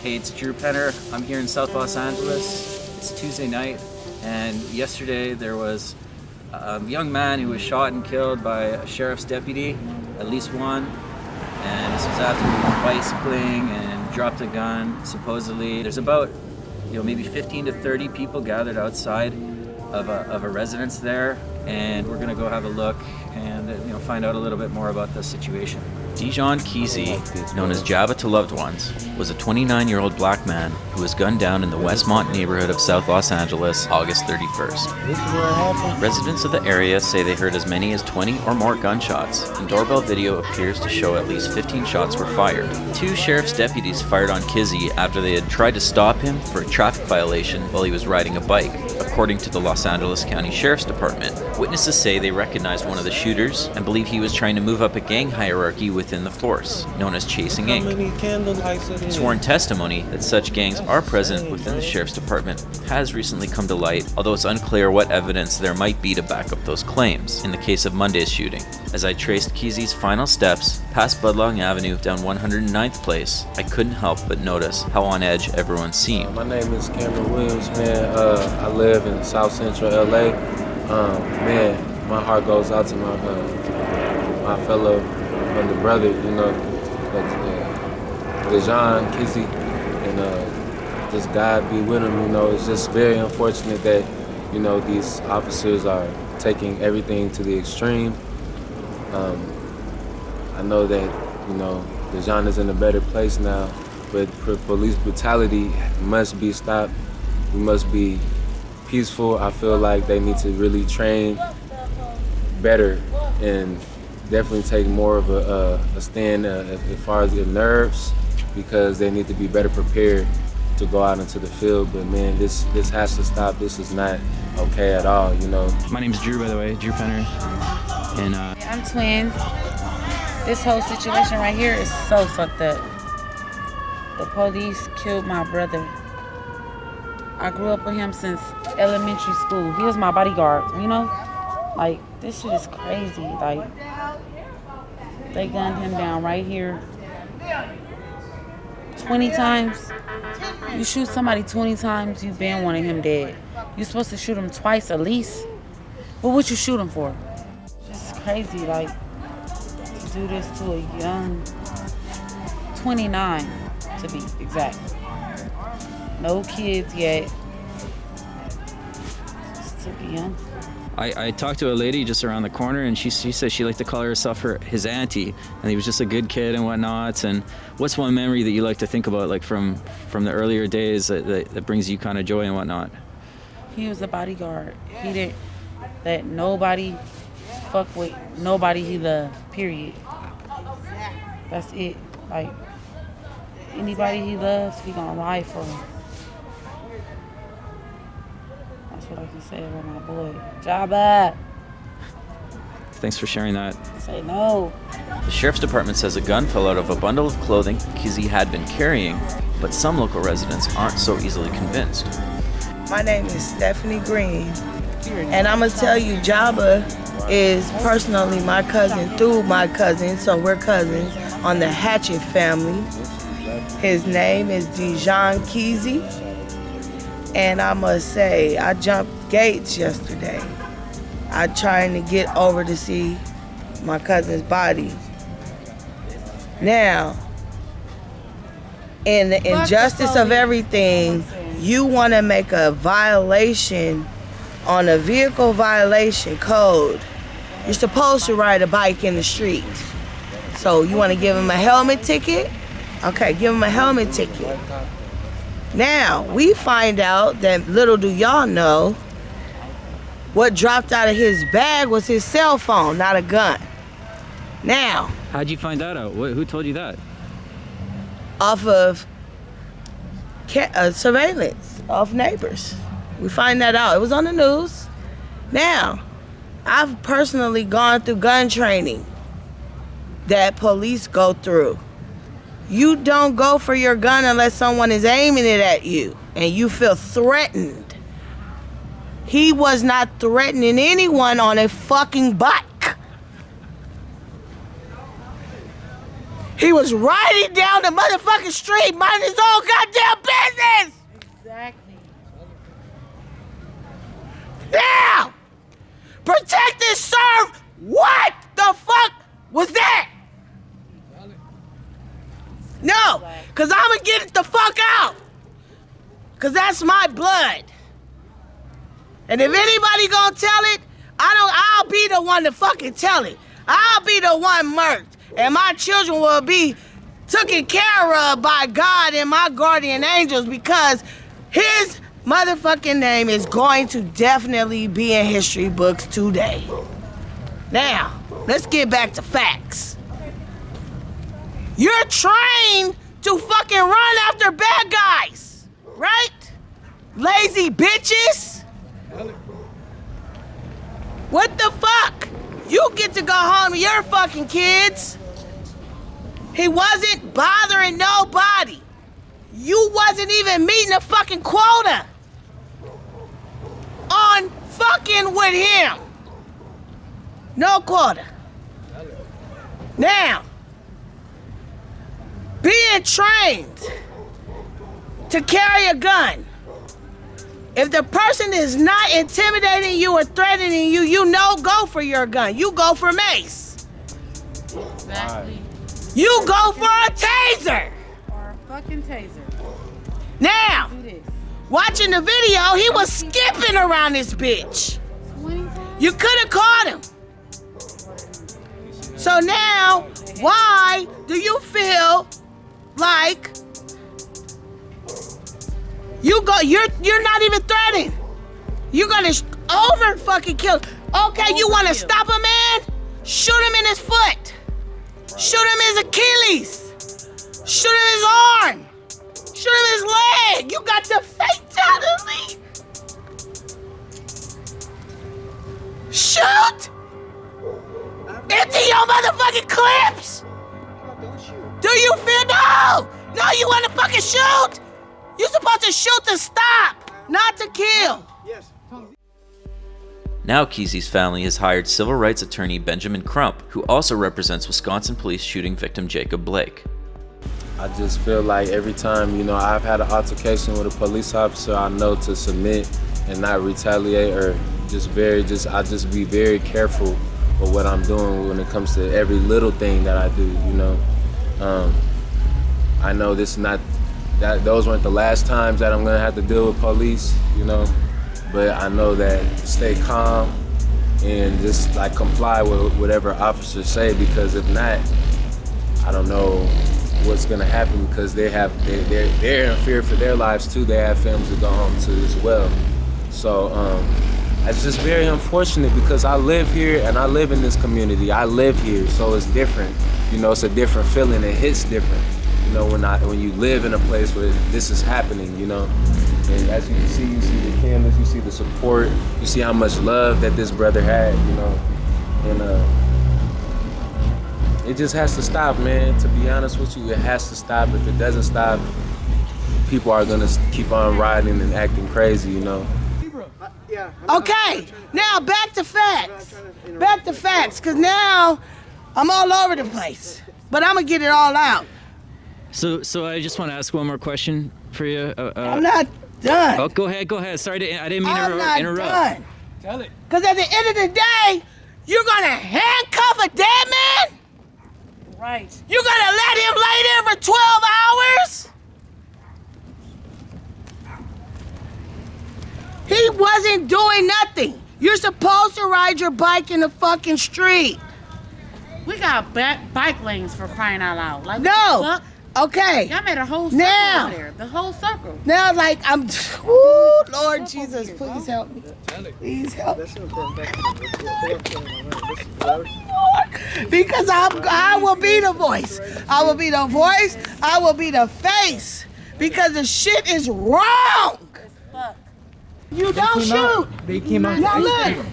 Hey, it's Drew Penner. I'm here in South Los Angeles. It's Tuesday night, and yesterday there was a young man who was shot and killed by a sheriff's deputy, at least one. And this was after he was bicycling and dropped a gun, supposedly. There's about, maybe 15 to 30 people gathered outside of a residence there, and we're gonna go have a look and find out a little bit more about the situation. Dijon Kizzee, known as Jabba to loved ones, was a 29-year-old black man who was gunned down in the Westmont neighborhood of South Los Angeles, August 31st. Residents of the area say they heard as many as 20 or more gunshots, and doorbell video appears to show at least 15 shots were fired. 2 sheriff's deputies fired on Kizzee after they had tried to stop him for a traffic violation while he was riding a bike, according to the Los Angeles County Sheriff's Department. Witnesses say they recognized one of the shooters and believe he was trying to move up a gang hierarchy within the force, known as Chasing Inc. Sworn testimony that such gangs are present within the Sheriff's Department has recently come to light, although it's unclear what evidence there might be to back up those claims in the case of Monday's shooting. As I traced Kizzee's final steps past Budlong Avenue down 109th Place, I couldn't help but notice how on edge everyone seemed. My name is Cameron Williams, man. I live in South Central LA. Man, my heart goes out to my fellow brother, Dijon Kizzee, and just God be with him. It's just very unfortunate that these officers are taking everything to the extreme. I know that Dijon is in a better place now, but police brutality must be stopped. We must be peaceful. I feel like they need to really train better and definitely take more of a stand as far as their nerves, because they need to be better prepared to go out into the field. But man, this has to stop. This is not okay at all, My name's Drew, by the way, Drew Penner. And I'm twin. This whole situation right here is so fucked up. The police killed my brother. I grew up with him since elementary school. He was my bodyguard, Like, this shit is crazy. Like, they gunned him down right here 20 times. You shoot somebody 20 times, you've been wanting him dead. You're supposed to shoot him twice at least. What would you shoot him for? It's crazy, like, to do this to a young 29, to be exact. No kids yet. Just took a young. I talked to a lady just around the corner, and she said she liked to call herself his auntie, and he was just a good kid and whatnot. And what's one memory that you like to think about, like from the earlier days that brings you kind of joy and whatnot? He was a bodyguard. He didn't let nobody fuck with nobody he loved, period. That's it. Like, anybody he loves, he gonna ride for him. That's what I can say about my boy. Jabba! Thanks for sharing that. Say no. The Sheriff's Department says a gun fell out of a bundle of clothing Kizzee had been carrying, but some local residents aren't so easily convinced. My name is Stephanie Green, and I'm gonna tell you, Jabba is personally my cousin through my cousin, so we're cousins on the Hatchet family. His name is Dijon Kizzee, and I must say, I jumped gates yesterday. I trying to get over to see my cousin's body. Now, in the injustice of everything, you want to make a violation on a vehicle violation code. You're supposed to ride a bike in the street. So you want to give him a helmet ticket? Okay, give him a helmet ticket. Now, we find out that, little do y'all know, what dropped out of his bag was his cell phone, not a gun. Now. How'd you find that out? Who told you that? Off of surveillance of neighbors. We find that out. It was on the news. Now, I've personally gone through gun training that police go through. You don't go for your gun unless someone is aiming it at you and you feel threatened. He was not threatening anyone on a fucking bike. He was riding down the motherfucking street, minding his own goddamn business. Exactly. Now, protect and serve. What the fuck was that? No, cause I'ma get it the fuck out. Cause that's my blood. And if anybody gonna tell it, I'll be the one to fucking tell it. I'll be the one murked. And my children will be taken care of by God and my guardian angels because his motherfucking name is going to definitely be in history books today. Now, let's get back to facts. You're trained to fucking run after bad guys, right? Lazy bitches. What the fuck? You get to go home to your fucking kids. He wasn't bothering nobody. You wasn't even meeting a fucking quota on fucking with him. No quota. Now, being trained to carry a gun, if the person is not intimidating you or threatening you, you know go for your gun. You go for mace. Exactly. You go for a taser. Or a fucking taser. Now, Do this. watching the video, he was skipping around this bitch. 20 times? You could have caught him. So now, why do you feel like you're not even threatening? You're gonna over fucking kill. Okay, you wanna stop a man? Shoot him in his foot. Shoot him his Achilles. Shoot him his arm. Shoot him his leg. You got the fatality. Shoot. Empty your motherfucking clips. Do you feel no? No, you wanna fucking shoot? You're supposed to shoot to stop, not to kill. Now Kizzee's family has hired civil rights attorney Benjamin Crump, who also represents Wisconsin police shooting victim Jacob Blake. I just feel like every time, I've had an altercation with a police officer, I know to submit and not retaliate or I just be very careful with what I'm doing when it comes to every little thing that I do, I know those weren't the last times that I'm gonna have to deal with police, but I know that stay calm and just like comply with whatever officers say, because if not, I don't know what's gonna happen, because they're in fear for their lives too. They have families to go home to as well. So it's just very unfortunate because I live here and I live in this community. I live here, so it's different. It's a different feeling. It hits different. When you live in a place where this is happening, And as you can see, you see the cameras, you see the support, you see how much love that this brother had, And it just has to stop, man. To be honest with you, it has to stop. If it doesn't stop, people are gonna keep on riding and acting crazy, Okay, now back to facts. Back to facts, because now I'm all over the place. But I'm gonna get it all out. So I just want to ask one more question for you. I'm not done. Oh, go ahead. Sorry, I didn't mean I'm to not interrupt. done. Tell it. Because at the end of the day, you're gonna handcuff a dead man? Right. You're gonna let him lay there for 12 hours? He wasn't doing nothing. You're supposed to ride your bike in the fucking street. We got bike lanes for crying out loud. Like, No. what the fuck? Okay. Y'all made a whole circle Now. over there. The whole circle. Now, like, ooh, Lord Jesus, please help me. Please help me. Because I will be the voice. I will be the voice. I will be the face. Because the shit is wrong. Fuck. You don't shoot. They came out. Now look,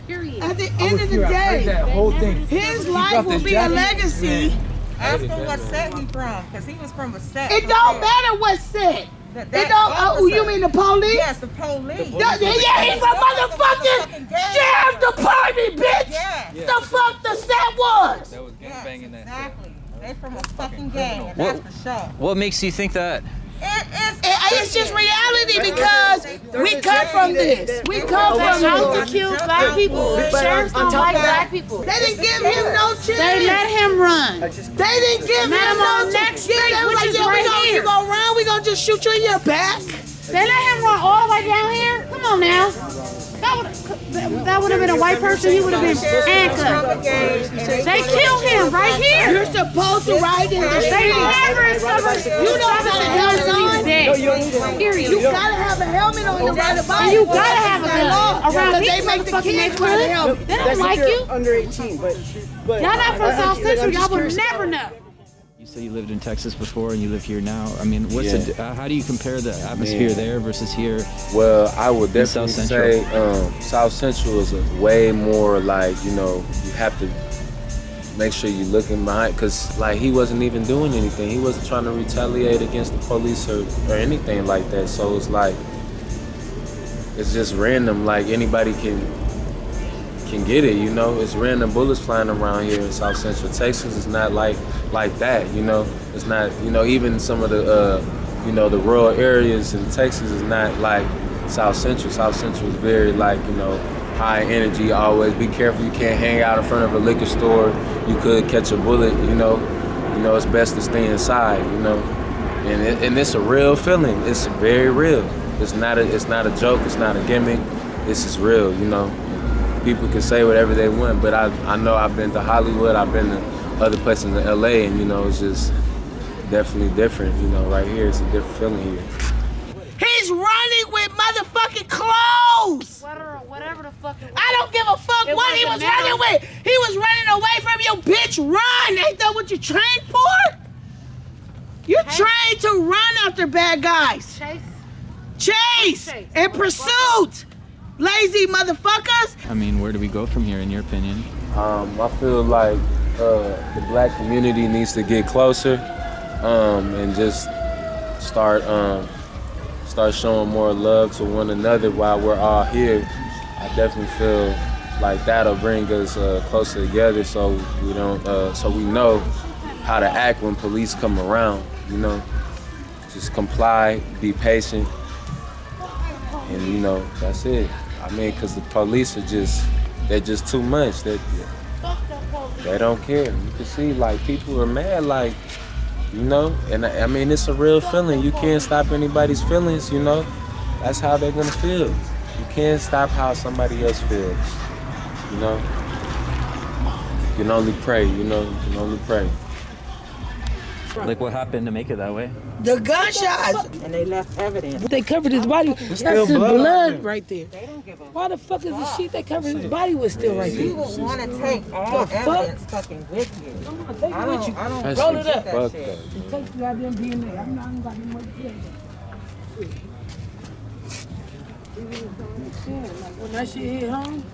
Period. at the end of the I heard day, that whole thing. his life will be a legacy. Ask him what set he from, because he was from a set. It don't matter what set. That It don't. Oh, you mean the police? Yes, the police. Yeah, he's from motherfucking sheriff department, bitch. Yeah. The fuck the set was? That was Yes, gangbanging that. exactly. They from a fucking gang, and that's for sure. What makes you think that? It's just reality because we come from this. We come from Out to kill black people. Sheriffs don't like black people. They didn't give him no chance. They let him run. They didn't give him Let him no on chance. next street, which is right You here. gonna run? We gonna just shoot you in your back? They let him run all the way down here? Come on now. That would have been a white person. He would have been handcuffed. They killed him right here. You're supposed to ride in the They street. never discovered. You don't have a helmet on. Period. You gotta have a helmet on to ride a bike. And you gotta have a gun around They these make the motherfucking kids ride a neighborhoods. helmet. They don't like you. Under 18, but Y'all not from South Central. Y'all would never know. You say you lived in Texas before and you live here now. I mean, Yeah. how do you compare the atmosphere there versus here? Well, I would In South definitely say South Central is a way more like, you know, you have to make sure you're looking behind, because like he wasn't even doing anything. He wasn't trying to retaliate against the police or anything like that. So it's like, it's just random. Like anybody can get it, you know. It's random bullets flying around here in South Central Texas. It's not like that, you know. It's not, you know, even some of the you know, the rural areas in Texas is not like South Central. South Central is very like, you know, high energy. Always be careful. You can't hang out in front of a liquor store. You could catch a bullet, you know. You know, it's best to stay inside, you know. And it's a real feeling. It's very real. It's not a joke. It's not a gimmick. This is real, you know. People can say whatever they want, but I know I've been to Hollywood, I've been to other places in LA, and you know, it's just definitely different, you know, right here, it's a different feeling here. He's running with motherfucking clothes. Whatever the fuck it was. I don't give a fuck what he was running with. He was running away from you, bitch. Run. Ain't that what you trained for? You're trained to run after bad guys. Chase. In pursuit. Lazy motherfuckers. I mean, where do we go from here, in your opinion? I feel like the black community needs to get closer and just start showing more love to one another while we're all here. I definitely feel like that'll bring us closer together, so we don't, so we know how to act when police come around. You know, just comply, be patient, and you know, that's it. I mean, because the police are they're just too much. They don't care. You can see, like, people are mad, like, you know? And I mean, it's a real feeling. You can't stop anybody's feelings, you know? That's how they're gonna feel. You can't stop how somebody else feels, you know? You can only pray, you know? You can only pray. Like, what happened to make it that way? The gunshots. And they left evidence. They covered his body. That's his blood right there. Why the fuck is the sheet they covered his body was still right You there? would want to take all evidence fucking with you. I don't Roll it up. Fuck shit. that. Take the goddamn DNA. I'm not got no more Like when that shit hit home.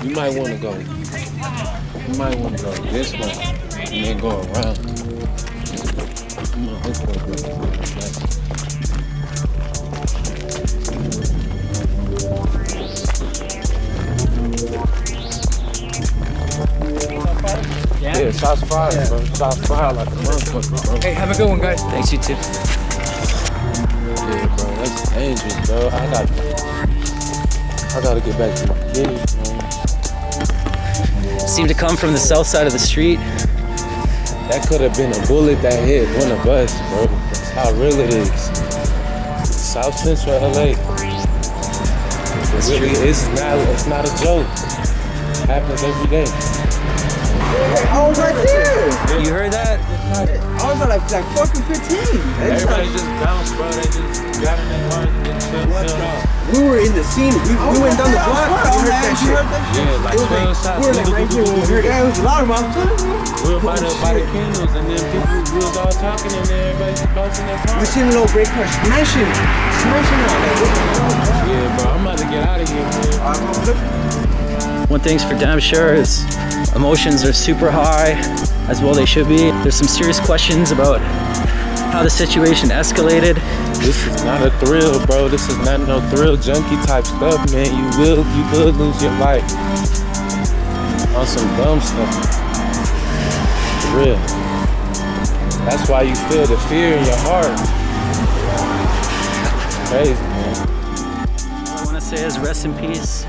You might want to go. You might want to go this way and then go around. Come on, this way, bro. Yeah, shots fired, bro. Shots fired like a motherfucker, bro. Hey, have a good one, guys. Thanks, you too. Yeah, bro, that's dangerous, bro. I gotta get back to my kids, man. Seemed to come from the south side of the street. That could have been a bullet that hit one of us, bro. That's how real it is. South Central LA. It's not a joke. It happens every day. I was right there. You heard that? I was like fucking 15. Everybody just bounced, bro. They just got in their cars and just filled off. We were in the scene. We went down the block. We heard that shit. Yeah, like 12 shots. We were like right here when we heard it. Yeah, it was a lot of them. We were by the candles, and then we was all talking, and then everybody's bouncing their We cars. seen a little brake car smashing out. Yeah, bro, I'm about to get out of here, man. One thing's for damn sure is emotions are super high, as well they should be. There's some serious questions about how the situation escalated. This is not a thrill, bro. This is not no thrill junkie type stuff, man. You will lose your life on some dumb stuff. For real. That's why you feel the fear in your heart. Crazy, man. All I want to say is rest in peace